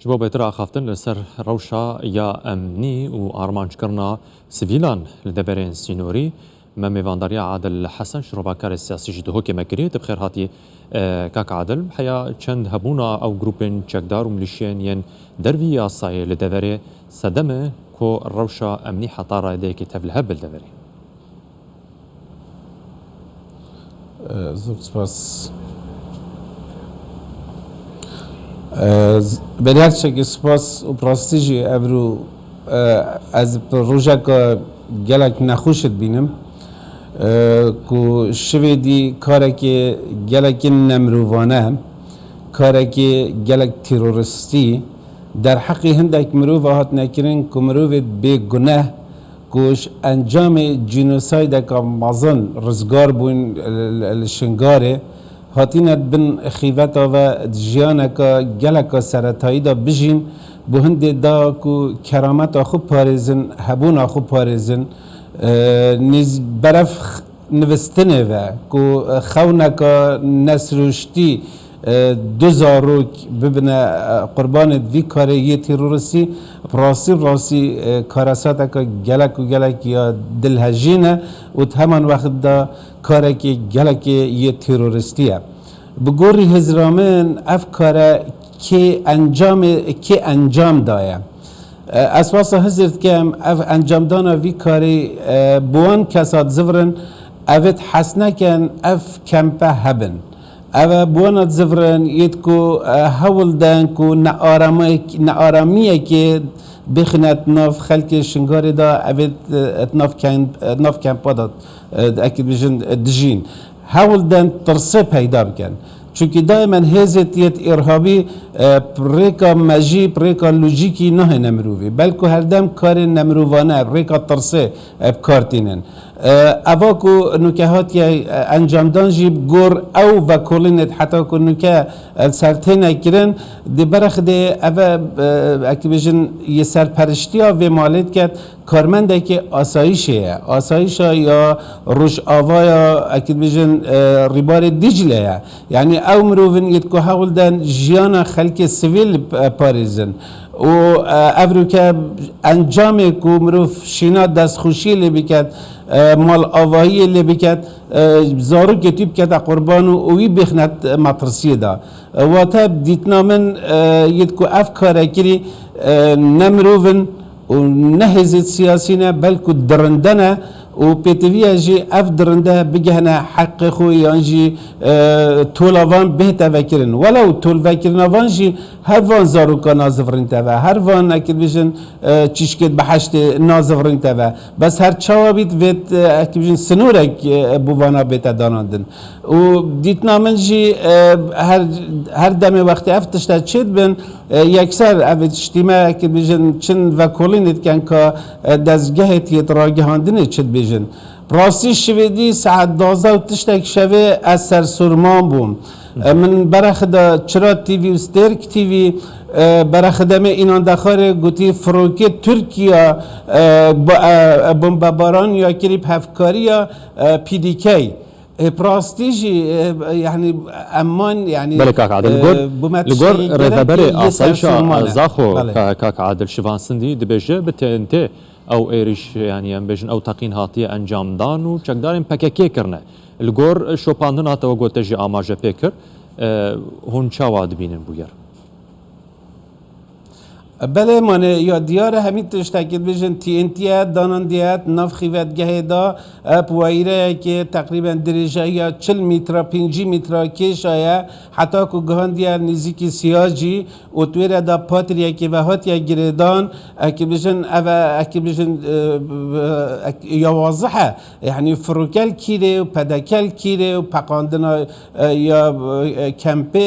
جبو بيتر خافتن لسر روشا يا أمني وأرمانج كرنا سيفيلان لدبرين سينوري ما ميفانداريا عادل حسن شروباكار السياسي جدو هوكي مكري تبخير هاتي كاك عادل حيا چند هبونا أو جروبين چكدار ومليشيان ين دروي ياساي لدبري سدمه كو روشا أمني حطارة ديكي تفلها بالدبري زور سپاس به هر چه سپاس و پراستیجی ابرو از روزا که گلک نخوشت بینم که شویدی کاری که گلک نمروانه کاری که گلک تروریستی در حقی هندک مروف هات نکرین که مروف به گناه کوش انجام جنوساید که مازن رزگار بون الشنگاره هاتیند بن خیفتا و جیانا که گلکا سرطایی دا بجین بو هنده دا که کرامت خوب پارزن هبون خوب پارزن نیز برف نوستنه و که خونکا نسروشتی دوزاروک ببینه قربان وی کاری یه تروریستی راستی کارسات که گلک یا دلهجینه و همان وقت دا کاری که گلک یه تروریستیه بگوری هزرامن اف کاره که انجام دایم اساس حضرت کم اف انجام دانا وی کاری بوان کسات زورن اوت حسنه کن اف کمپه هبن اوه بوانات زفرن یت کو هول دان کو نارامیه که بخنات ناف خلق شنگاری دا اوید ناف کمپا داد اکید بجن دجین هول دان ترسه پیدا بکن چونکه دائما هزت یت ارهابی پریکا مجی پریکا لوجیکی نه نمروی بلکه هر دم کار نمروانه پریکا ترسه بکارتینن اوا کو نکهات یا انجام دان جیب گور او و کلینت حتی کو نکه سرتین اکرن دی برخ دی اوا اکیبیشن یه سرپرشتیا و مالت کرد کارمنده که آسایش یا روش آوا یا اکیبیشن ریبار دیجله یعنی او مروفن یت کو حول دن جیانا خلق سویل پاریزن و افرو که انجام کو مروف شینا دست خوشی لی بکد مال آواهی لی بکد زارو کتیب کد قربان و اوی بخنت مطرسیه دا و تا دیتنا من ید کو افکاره کری نمروفن و نهزت سیاسی نه بلکه درندنه و پیتویه جی اف درنده بگهنه حق خوی یانجی طولوان بهت وکرن ولو طول وکرن وان جی هر وان زاروکا نازفرین توا هر وان اکید بیشن چیشکت بحشت نازفرین توا بس هر چاوا بیت وید اکید بیشن سنورک بوانا بیت داناندن و دیتنا من جی هر دم وقتی افتشتا چید بین یکسر اوید شتیمه اکید بیشن چند وکولینت کن که دزگهت یت راگهاندنه چید بیشن راستی شویدی ساعت 12 و تشتک شوی از سر سرمان بوم من برخدا چرا تیوی و سترک تیوی برخدمه اینان دخاره گوتی فروکی ترکیه بمباران یا کریب هفکاری یا پیدیکی پراستیجی یعنی امان یعنی بله کاک عادل لگور رهبری آسایشا زاخو کاک عادل شوانسندی دبیجه بتنته او ایریش یعنی ام بجن او تقین هاتی انجام دان و چکداریم پککی کرنه لگور شوپاندن هاتا و گوتجی آماجه پیکر هون چاواد بینن بویر بله مانه یا دیار همین تشتکید بجن TNT دانندیت نف خیوت گه دا پوایره که تقریبا درجه یا 40 متر 5 متر کش آیا حتی که گهاندیار نزدیک سیاجی و تویره دا پاتریه که وحات یا گردان که بجن که بجن یا واضحه یعنی فروکل کیره و پدکل کیره و پقاندنا یا کمپه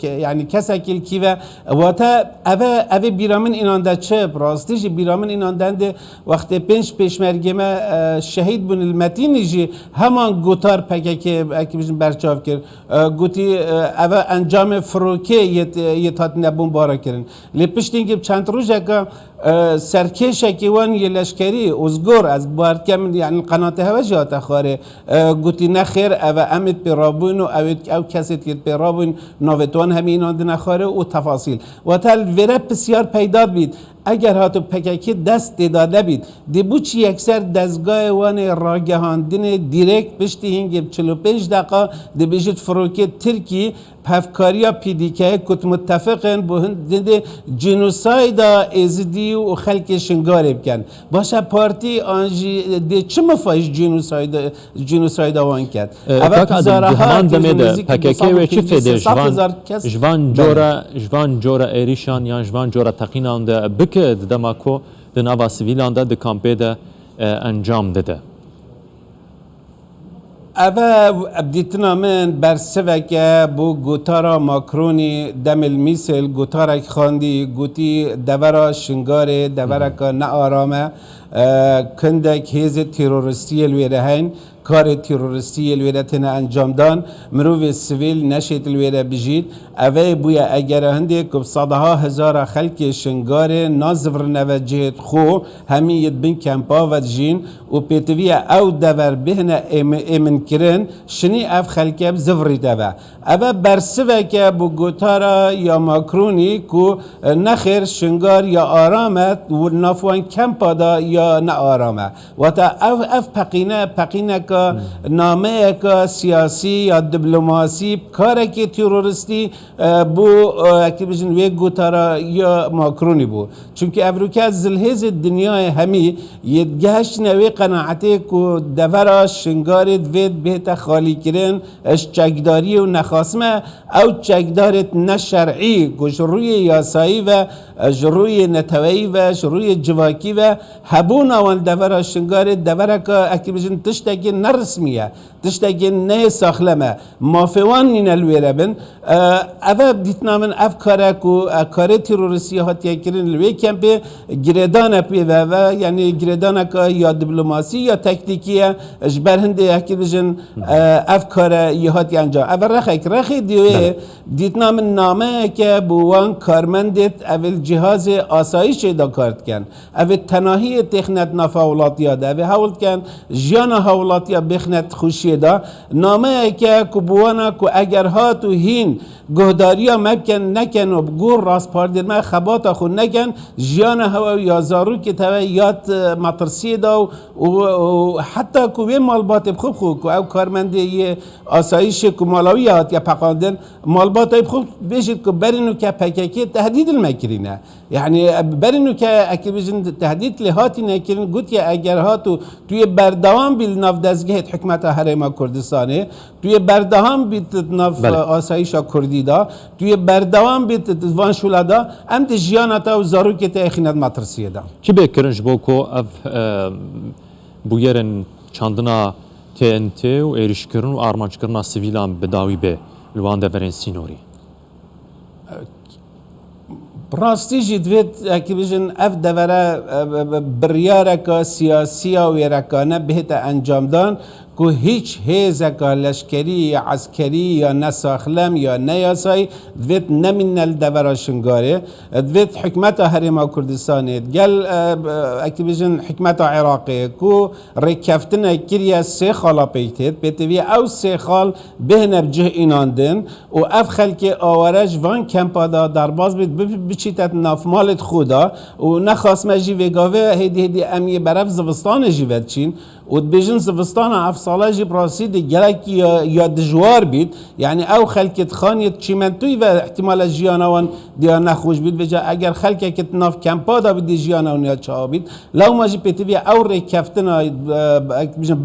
یعنی کسا کل کیوه و تا اوه بیرامن اینانده چه براستیجی بیرامن اینانده وقتی پیشمرگمه شهید بون المتینی جی همان گوتار پکه که بیشن برچاف کرد گوتی اوه انجام فروکه یه تات نبون بارا کرن لی پشت اینکه چند روزه که سرکشکی وان یه لشکری ازگور از بارد کم یعنی قناة هوا جات خاره گوتی نخیر او امت پیرابون و او کسی تیر پیرابون ناوتوان همین آنده نخاره و تفاصیل و تل وره بسیار پیدا بید اگر هاتو پککی دست داده بید دی بوچی یکسر دستگاه وان راگهاندن دیرکت پشتی هنگی 45 دقیقه دی بیشت فروکی ترکی پفکاریا پیدیکه کت متفقن با هند جنوسایدا ازدی و خلق شنگاره بکن باشه پارتی آنجی دی چه مفایش جنوسایدا وان کرد کاک همان دمید پککی و چی فیده جوان جورا ایریشان یا جوان جورا تقینان ده بکد دماکو ده نوا سویلان ده ده کامپه ده انجام ده اوه ابدیتنا من برسوکه بو گوتارا ماکرونی دم المیسل گوتارک خواندی گوتی دورا شنگاره دورا که نه آرامه کندک هیز تیروریستی الویره هین کار تیروریستی الویره تنه انجام دان مروف سویل نشید الویره بجید اوه بویا اگر هنده کب صدها هزار خلق شنگاره نازور نوجهت خو همی ید بین کمپا و جین و پیتوی او دور بهنه ایمن کرن شنی اف خلقه بزوری دوه اوه برسوه که بو گوتارا یا ماکرونی که نخیر شنگار یا آرامت و نافوان کمپا دا یا نه آرامه و تا اف پقینه که نامه که سیاسی یا دیپلماسی کاره که تروریستی بو اکی بجن وی گوتارا یا ماکرونی بو چونکه افریقا زلهز دنیای همی یدگهش نوی قناعته که دورا شنگارت وید بهت خالی کرن اش چکداری و نخاسمه او چکدارت نشرعی کش روی یاسایی و جروی نتوی و جروی جواکی و هبون آوان دورا شنگارت دورا که اکی بجن تشتگی نرسمیه تشتگی نه ساخلمه مافوان نین الویره بن اوه دیتنا من اف کاره که کاره تروریستی هاتیه کرن الوی کمپه گردانه پیوه و یعنی گردانه که یا دیپلماسی یا تکتیکیه جبر هنده اکی بجن اف کاره یه هاتی انجام اوه رخی دیوه دیتنا من نامه که بوان کارمندت اول جهاز آسایش دا کارد کن اول تناهی تخنت نفاولاتیا دا اول حاولت کن جیان حاولاتیا بخنت خوشی دا نامه که بوانا که اگر ها تو هین گهداریا مکن نکن و بگور راست پاردید ما خباتا خود نکن جیان هوا یا زارو که تاوه یاد مطرسی دا و حتی که وی مالبات بخوب خود که او کارمنده یه آسایش که مالاوی هات یا پقاندن مالبات بخوب بیشید که برینو که پککی تهدید المکرینه یعنی برینو که اکی بجن تهدید لحاتی نکرین گوت که اگر هاتو توی بردوام بیل ناف دزگهت حکمت حرم کردستانه توی بردوام بیت ناف آسایش کردی دا توی بردوام بیت وان شولا دا ام ده جیانتا و زارو که تا اخینت مطرسیه دا چی بکرنج بوکو اف بویرن چاندنا TNT و ایریشکرن و آرمانچکرنا سویلان بداوی به لوان دورین سینوری براستی جدوید اکی بجن اف دوره بریاره که سیاسی و ویرکانه بهت انجام دان که هیچ هیزک لشکری یا عسکری یا نساخلم یا نیاسای دوید نمین الدوره شنگاره دوید حکمت حرم کردستانه گل اکی بجن حکمت عراقی که رکفتن کریه سه خالا پیتید بیتوی او سه خال بهنه بجه ایناندن و اف خلک آورج وان کمپا دا درباز بید بچیتت نافمالت خودا و نخواست مجی وگاوه هیدی امیه برف زوستان جیوید چین و بیشتر زمستان افساله جی براسید گلکی یا دجوار بید یعنی او خلقت خانیت چیمنتوی و احتمال جیانوان دیا نخوش بید بجا اگر خلقت ناف کمپا دا بید جیانوان یا چا بید لو ماجی پیتوی او ریکفتن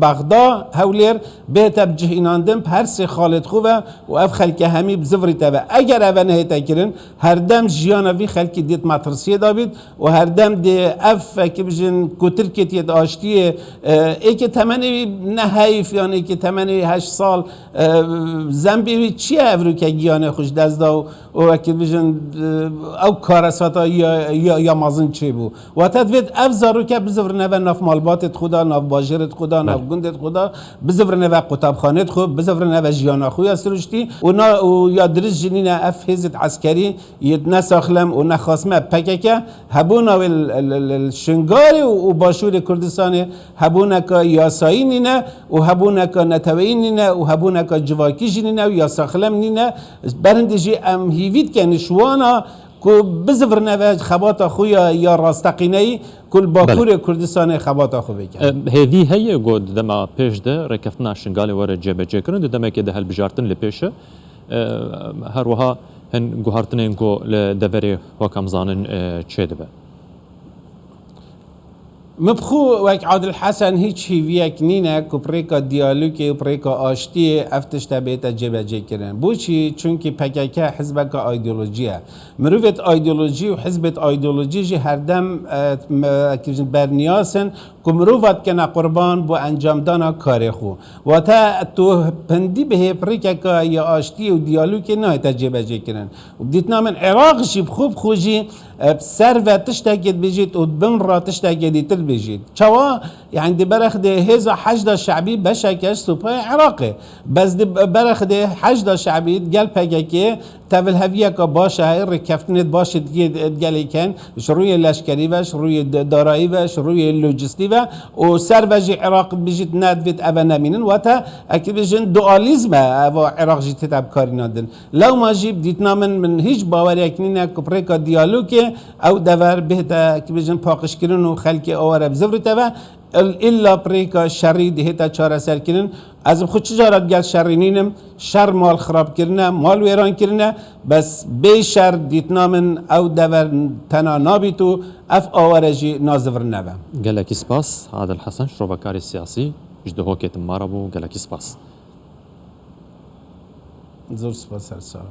بغدا هولیر بهتب جهیناندم هر سه خالد خوبه و اف خلق همی بزفری تبه اگر او نهیتا کرن هر دم جیانوی خلق دیت مطرسیه دا بید و هر دم دی اف که بجن کتر کتیت آشتیه ای که تمنی نه حیف یعنی که تمنی 8 سال زنبی چیه افرو که گیانه خوش دزدا و اکی بیشن او کارساتا یا مازن چی بو و تدوید افزارو که بزور نوه ناف مالباتت خدا ناف باجرت خدا ناف گندت خدا بزور نوه قطابخانت خود بزور نوه جیانا خوی استرشتی و یا درس جنین اف هزت عسکری ید نساخلم و نخاسمه پککه هبونا الشنگاری و باشور کردستان هبونا که یاسایی نینه و هبونا که نتوی نینه و هبونا که جواکی جنینه و یاساخلم نینه برندجی ام هیوید که نشوانا که بزفر نوه خباتا خویا یا راستقینهی کل باکور کردستان خباتا خو بکن هذه هي قد دما پیش ده رکفتنا شنگال ور جبه جکرن دما که ده هل بجارتن لپیشه هر وها هن گوهرتنین کو لدبری وکم زانن چه دبه مبخو وک عادل حسن هیچ هیویک نینه که پریکا دیالوگی و پریکا آشتی افتش تبیت جبه جه کرن بوچی چونکی پککه حزبک ایدئولوژیه مروفت ایدئولوژی و حزبت ایدئولوژی جی هر دم برنیاسن که مروفت کنه قربان بو انجام دانا کاری خو و تا تو پندی به پریکا یا آشتی و دیالوگی نه تجربه جه کرن و بدیتنا من عراق جی بخوب خوجی سر و تشتاقید بجید و بن را تشتاقیدی تل بجید چوا يعني دي برخ دي هزا حشد شعبي بشكل سوبر عراقي بس دي برخ دي حشد شعبي قال بقى تاول هفيه كباشا هاي ركفتنت باش تقال كان شروي الاشكري باش روي دارائي باش روي اللوجستي با وسر بجي عراق بيجي ندفت ابنامين وتا اكيد بيجن دواليزم عراق جي تتعب كارينادن لو ما جيب ديتنا من هيج باوري اكنينا كبريكا ديالوكي او دور بهتا كي بيجن باقش كرن وخلكي اور بزفرتا الا بريكا شري دهتا چاره سر كرن از خود چجارت گل شرینینم شر مال خراب کرنه مال ویران کرنه بس بی شر دیتنا من او دور تنا نابیتو اف آوارجی نازور نبه گلکی سپاس عادل حسن شروبکاری سیاسی جده هوکت مارابو گلکی سپاس زور سپاس هر سال